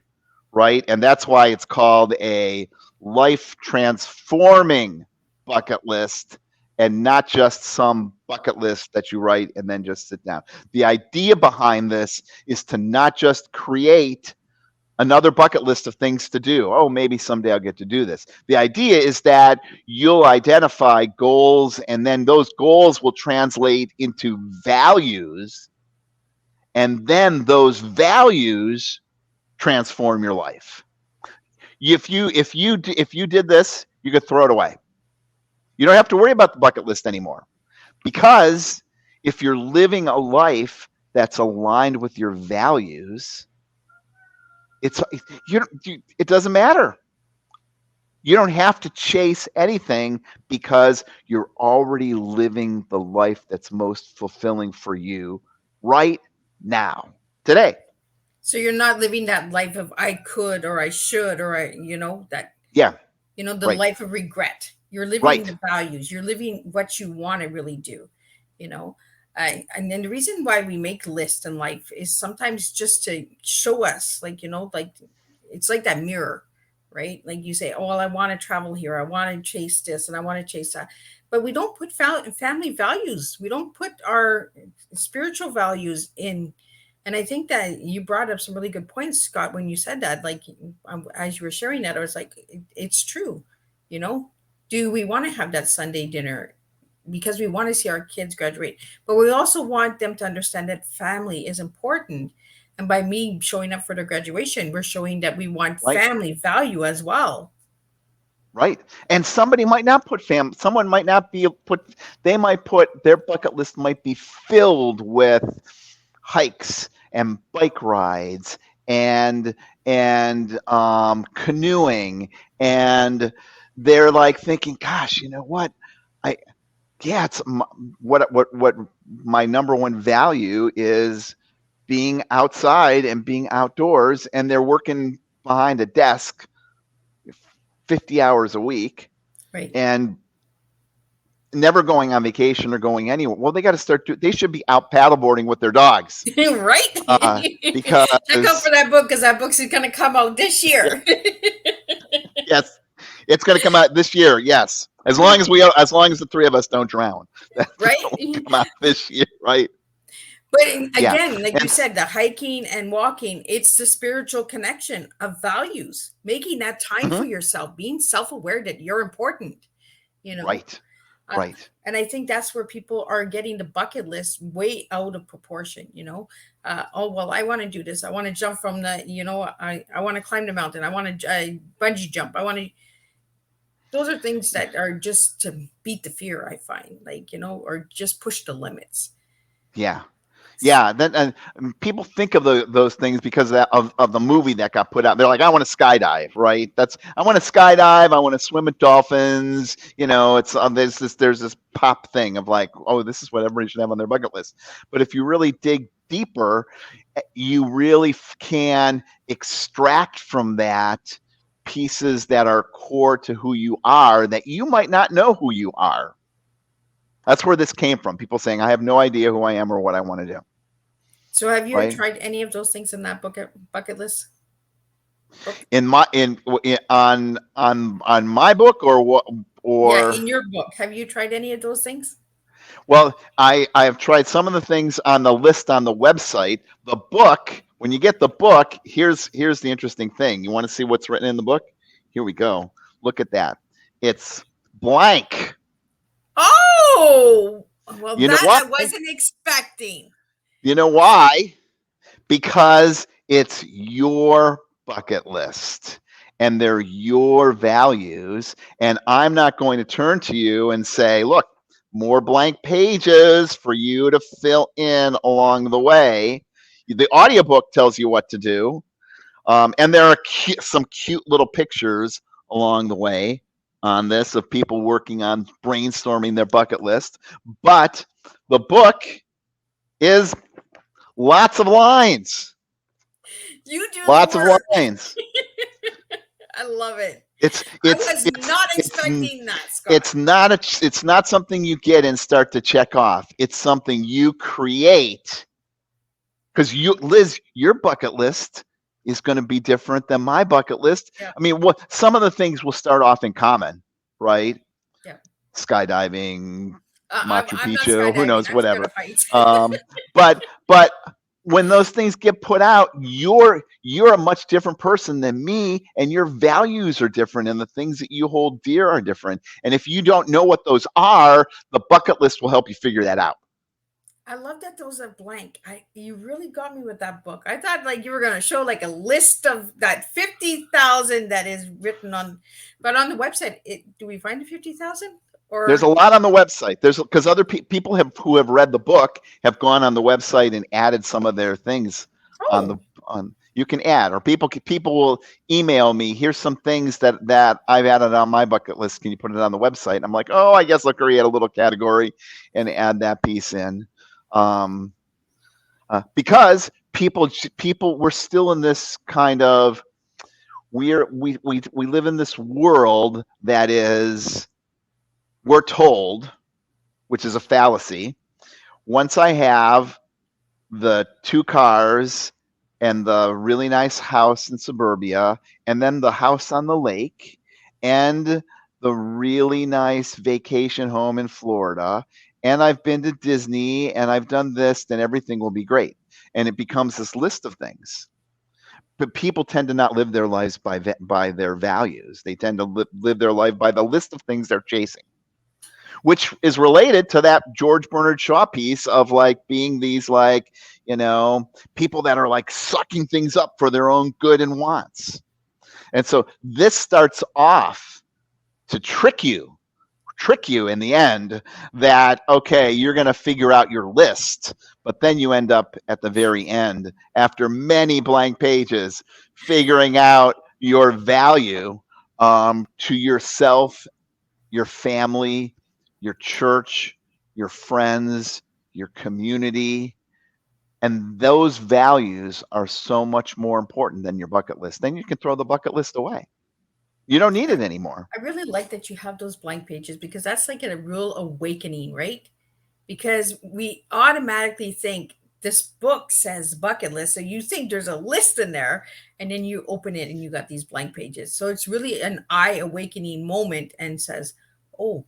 right? And that's why it's called a life transforming bucket list, and not just some bucket list that you write and then just sit down. The idea behind this is to not just create another bucket list of things to do. Oh, maybe someday I'll get to do this. The idea is that you'll identify goals, and then those goals will translate into values, and then those values transform your life. If you did this, you could throw it away. You don't have to worry about the bucket list anymore, because if you're living a life that's aligned with your values, it doesn't matter. You don't have to chase anything, because you're already living the life that's most fulfilling for you right now. today. So you're not living that life of I could or I should or that Yeah, the right, life of regret. You're living right, the values. You're living what you want to really do. You know, and then the reason why we make lists in life is sometimes just to show us, like like it's like that mirror, right? Like you say, oh well, I want to travel here. I want to chase this, and I want to chase that. But we don't put family values. We don't put our spiritual values in. And I think that you brought up some really good points, Scott, when you said that. Like, as you were sharing that, I was like, it's true. You know, do we want to have that Sunday dinner because we want to see our kids graduate? But we also want them to understand that family is important. And by me showing up for their graduation, we're showing that we want right, family value as well. right. And somebody might not put someone might not be put, they might put, their bucket list might be filled with hikes and bike rides and canoeing, and they're like thinking, gosh, you know what? I yeah, what my number one value is being outside and being outdoors, and they're working behind a desk 50 hours a week Right. and never going on vacation or going anywhere. Well, they got to they should be out paddleboarding with their dogs, Right. Check out for because that book because that book's going to come out this year. yes, it's going to come out this year. Yes, as long as the three of us don't drown, that's Right. going to come out this year, right? But Yeah, again, like you and said, the hiking and walking, it's the spiritual connection of values, making that time for mhm, yourself, being self aware that you're important, you know. right, Uh, right. and I think that's where people are getting the bucket list way out of proportion. Oh, well, I want to do this. I want to jump from I want to climb the mountain. I want to bungee jump. Those are things that are just to beat the fear, I find, or just push the limits. Yeah. Yeah, then and people think of those things because of the movie that got put out. They're like, I want to skydive, right? I want to skydive. I want to swim with dolphins. It's there's this pop thing of like, oh, this is what everybody should have on their bucket list. But if you really dig deeper, you really can extract from that pieces that are core to who you are that you might not know who you are. That's where this came from. People saying, I have no idea who I am or what I want to do. So have you Right. tried any of those things in that bucket list book? In my in on my book, or what, Yeah, or in your book, have you tried any of those things? well, I have tried some of the things on the list on the website. The book, when you get the book, here's the interesting thing. You want to see what's written in the book? Here we go. Look at that. It's blank. Oh, well, You know that why? I wasn't expecting. You know why? Because it's your bucket list and they're your values. And I'm not going to turn to you and say, look, more blank pages for you to fill in along the way. The audiobook tells you what to do. And there are some cute little pictures along the way on this of people working on brainstorming their bucket list. But the book is lots of lines. You do the Lots of work. lines. I love it. It's I it's was it's not it's expecting that, Scott. it's not something you get and start to check off. It's something you create. Because Liz, your bucket list is going to be different than my bucket list. Yeah. I mean, some of the things will start off in common, right? Yeah. Skydiving, Machu I'm not Picchu, who skydiving. knows, I'm whatever. scared of heights. But when those things get put out, you're a much different person than me, and your values are different, and the things that you hold dear are different. And if you don't know what those are, the bucket list will help you figure that out. I love that those are blank. You really got me with that book. I thought like you were gonna show like a list of that 50,000 that is written on, but on the website, do we find the 50,000 There's or? a lot on the website. There's because other people who have read the book have gone on the website and added some of their things on the Oh, on. You can add, or people will email me. Here's some things that I've added on my bucket list. Can you put it on the website? And I'm like, oh, I guess I'll create a little category and add that piece in, because people, we're still in this kind of, we live in this world that is, we're told, which is a fallacy. Once I have the 2 cars and the really nice house in suburbia, and then the house on the lake, and the really nice vacation home in Florida, and I've been to Disney, and I've done this, then everything will be great. And it becomes this list of things. But people tend to not live their lives by their values. They tend to live their life by the list of things they're chasing, which is related to that George Bernard Shaw piece of like being these, like, people that are like sucking things up for their own good and wants. And so this starts off to trick you in the end, that, okay, you're going to figure out your list, but then you end up at the very end, after many blank pages, figuring out your value, to yourself, your family, your church, your friends, your community. And those values are so much more important than your bucket list. Then you can throw the bucket list away. You don't need it anymore. I really like that you have those blank pages, because that's like a real awakening, right? Because we automatically think this book says bucket list. So you think there's a list in there, and then you open it and you got these blank pages. So it's really an eye awakening moment, and says, oh,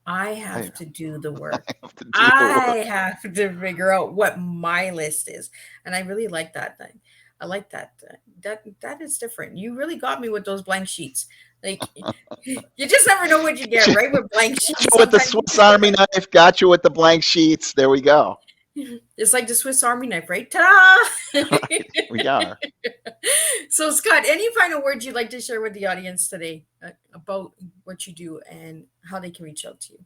I have to do the work. I have to figure out what my list is. And I really like that thing. I like that. That is different. You really got me with those blank sheets. Like, you just never know what you get, right? With blank sheets. With the Swiss Army knife, got you with the blank sheets. There we go. It's like the Swiss Army knife, right? Ta-da! We are. So, Scott, any final words you'd like to share with the audience today about what you do and how they can reach out to you?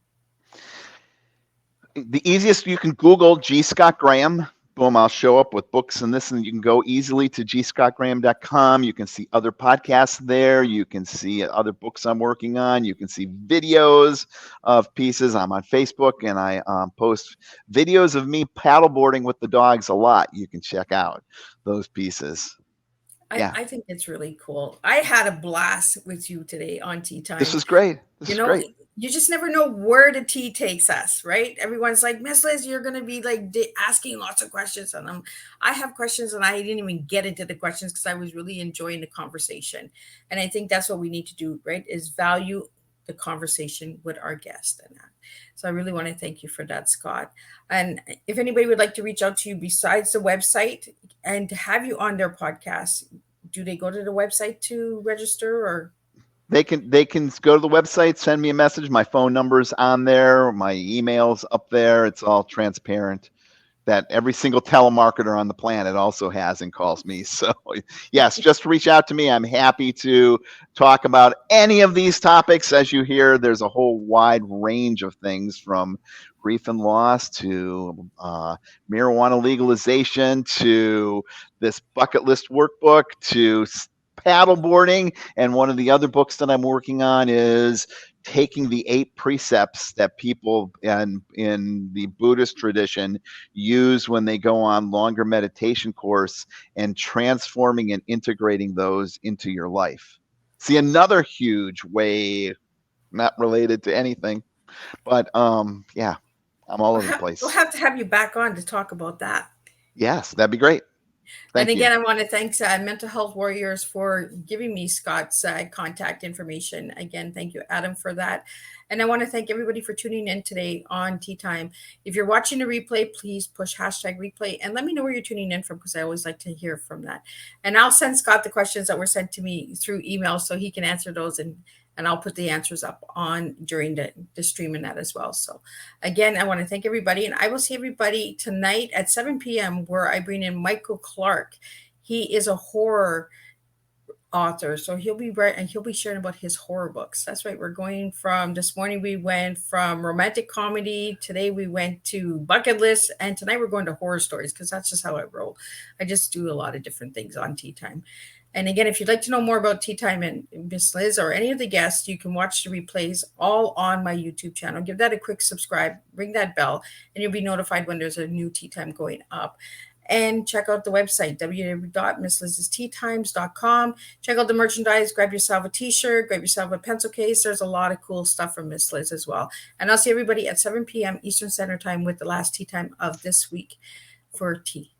The easiest, you can Google G. Scott Graham. Boom, I'll show up with books and this, and you can go easily to gscottgraham.com. You can see other podcasts there. You can see other books I'm working on. You can see videos of pieces. I'm on Facebook, and I post videos of me paddleboarding with the dogs a lot. You can check out those pieces. I think it's really cool. I had a blast with you today on Teatime. This is great. This is great. You just never know where the tea takes us, right? Everyone's like, Miss Liz, you're going to be like asking lots of questions. And I have questions, and I didn't even get into the questions because I was really enjoying the conversation. And I think that's what we need to do, right? Is value the conversation with our guest. And that. So I really want to thank you for that, Scott. And if anybody would like to reach out to you besides the website and to have you on their podcast, do they go to the website to register, or? They can go to the website, send me a message. My phone number's on there. My email's up there. It's all transparent. That every single telemarketer on the planet also has and calls me. So yes, just reach out to me. I'm happy to talk about any of these topics. As you hear, there's a whole wide range of things, from grief and loss to marijuana legalization to this bucket list workbook to paddleboarding. And one of the other books that I'm working on is taking the 8 precepts that people in the Buddhist tradition use when they go on longer meditation course, and transforming and integrating those into your life. See, another huge way, not related to anything, but yeah, I'm all over the place. We'll have to have you back on to talk about that. Yes, that'd be great. And again, I want to thank Mental Health Warriors for giving me Scott's contact information. Again, thank you, Adam, for that. And I want to thank everybody for tuning in today on Teatime. If you're watching a replay, please push #replay and let me know where you're tuning in from, because I always like to hear from that. And I'll send Scott the questions that were sent to me through email so he can answer those, and I'll put the answers up on during the stream and that as well. So again, I want to thank everybody, and I will see everybody tonight at 7 p.m. where I bring in Michael Clark. He is a horror author, so he'll be sharing about his horror books. That's right. We're going from, this morning we went from romantic comedy, today we went to bucket list, and tonight we're going to horror stories, because that's just how I roll. I just do a lot of different things on Teatime. And again, if you'd like to know more about Teatime and Miss Liz or any of the guests, you can watch the replays all on my YouTube channel. Give that a quick subscribe, ring that bell, and you'll be notified when there's a new Teatime going up. and check out the website, www.misslizsteatimes.com. Check out the merchandise. Grab yourself a t-shirt, grab yourself a pencil case. There's a lot of cool stuff from Miss Liz as well. And I'll see everybody at 7 p.m. Eastern Standard Time with the last tea time of this week for tea.